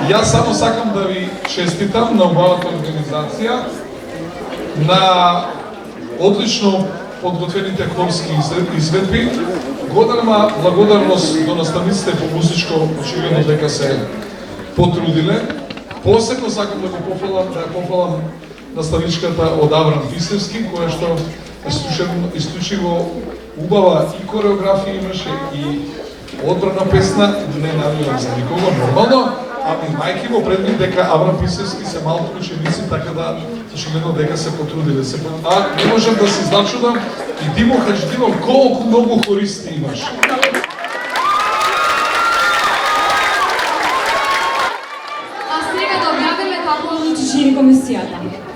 Јас само сакам да ви честитам на убавата организација, на одлично подготвените хорски изведби. Голема благодарност до наставниците по музичко очигледно дека се потрудиле. Посебно сакам да го пофалам наставничката од Аврам Писевски, која што исклучиво убава и кореографија имаше и одбрана песна, не навивам за никого нормално, ами мајки го предвид дека Аврам Писевски се малку ученици, така да очигледно дека се потрудиле. А не можам да се зачудам и Димо Хаджидинов колку многу хористи имаш. А сега да објавиме како одлучи комисијата.